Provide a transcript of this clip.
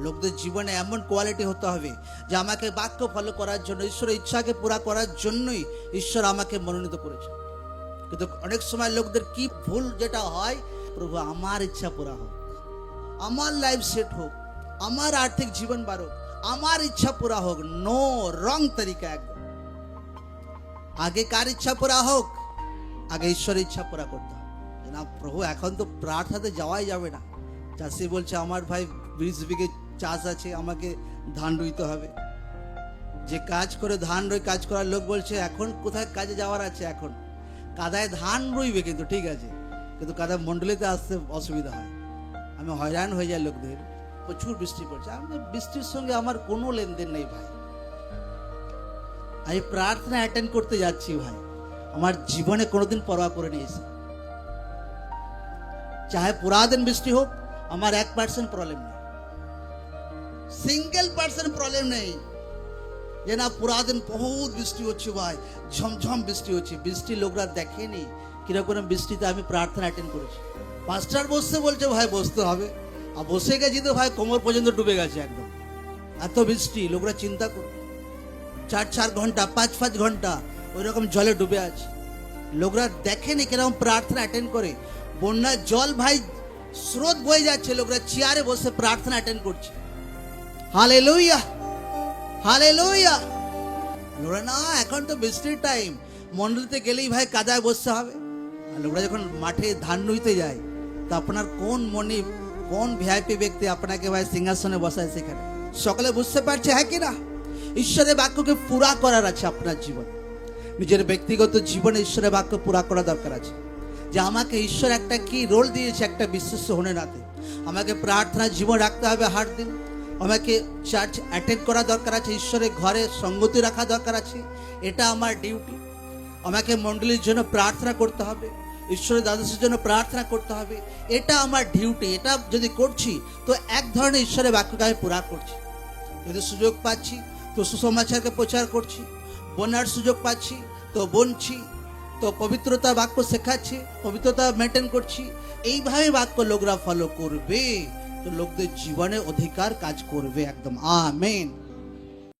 লোকদের জীবনে এমন কোয়ালিটি হতে হবে যে আমাকে বাক্য ফলো করার জন্য, ঈশ্বরের ইচ্ছাকে পুরা করার জন্যই ঈশ্বর আমাকে মনোনীত করেছে। কিন্তু অনেক সময় লোকদের কি ভুল যেটা হয়, প্রভু আমার ইচ্ছা পুরা হোক, আমার লাইফ সেট হোক, আমার আর্থিক জীবন বাড়ুক, আমার ইচ্ছা পুরা হোক। নো, রং তরিকা একদম। আগে কার ইচ্ছা পুরা হোক? আগে ঈশ্বরের ইচ্ছা পুরা করতে হবে। না প্রভু, এখন তো প্রার্থনাতে যাওয়াই যাবে না। চাষি বলছে আমার ভাই 20 বিঘে চাষ আছে, আমাকে ধান রুইতে হবে। যে কাজ করে ধান রুই কাজ করার লোক বলছে এখন কোথায় কাজে যাওয়ার আছে, এখন কাদায় ধান রুইবে, কিন্তু ঠিক আছে, কিন্তু কাদা মন্ডলীতে আসতে অসুবিধা হয়। আমি হয়রান হয়ে যাই লোকদের, প্রচুর বৃষ্টি পড়ছে। আমি বৃষ্টির সঙ্গে আমার কোনো লেনদেন নেই ভাই, আমি প্রার্থনা অ্যাটেন্ড করতে যাচ্ছি ভাই। আমার জীবনে কোনোদিন পরোয়া করে নিয়েছি, চাহে পুরা দিন বৃষ্টি হোক, আমার 1% প্রবলেম নেই, সিঙ্গেল পার্সেন্ট প্রবলেম নেই যে না পুরা দিন বহুত বৃষ্টি হচ্ছে ভাই, ঝমঝম বৃষ্টি হচ্ছে। বৃষ্টি লোকরা দেখেনি কিরকম বৃষ্টিতে আমি প্রার্থনা অ্যাটেন্ড করেছি। পাস্টার বসতে বলছে ভাই বসতে হবে, আর বসে গেছি তো ভাই কোমর পর্যন্ত ডুবে গেছে একদম, এত বৃষ্টি। লোকরা চিন্তা করো, 4 ঘন্টা 5 ঘন্টা ওই রকম জলে ডুবে আছে। লোকরা দেখেনি কিরকম প্রার্থনা অ্যাটেন্ড করে। বন্যার জল ভাই স্রোত বয়ে যাচ্ছে, লোকরা চেয়ারে বসে প্রার্থনা অ্যাটেন্ড করছে। Hallelujah, hallelujah. লোকরা না এখন তো বৃষ্টির টাইম, মন্ডলীতে গেলেই ভাই কাদায় বসতে হবে। লোকরা যখন মাঠে ধান রুইতে যায়, তো আপনার কোন মনি, কোন ভিআইপি ব্যক্তি আপনাকে ভাই সিংহাসনে বসায় সেখানে? সকলে বুঝতে পারছে হ্যাঁ কি না? ঈশ্বরের বাক্যকে পুরা করার আছে আপনার জীবন। নিজের ব্যক্তিগত জীবনে ঈশ্বরের বাক্য পুরা করা দরকার আছে। যে আমাকে ঈশ্বর একটা কি রোল দিয়েছে, একটা বিশ্বস্ত হনে নাতে আমাকে প্রার্থনা জীবন রাখতে হবে হার দিন, আমাকে চার্চ অ্যাটেন্ড করা দরকার আছে, ঈশ্বরের ঘরে সঙ্গতি রাখা দরকার আছে, এটা আমার ডিউটি। আমাকে মণ্ডলীর জন্য প্রার্থনা করতে হবে, ঈশ্বরের দ্বাদশের জন্য প্রার্থনা করতে হবে, এটা আমার ডিউটি। এটা যদি করছি তো এক ধরনের ঈশ্বরের বাক্যকে আমি পুরা করছি। যদি সুযোগ পাচ্ছি তো সুসমাচারকে প্রচার করছি, বোনার সুযোগ পাচ্ছি তো বনছি, তো পবিত্রতা বাক্য শেখাচ্ছি, পবিত্রতা মেনটেন করছি। এইভাবে বাক্য লোকরা ফলো করবে, তো লোকদের জীবনে অধিকার কাজ করবে একদম। আমেন।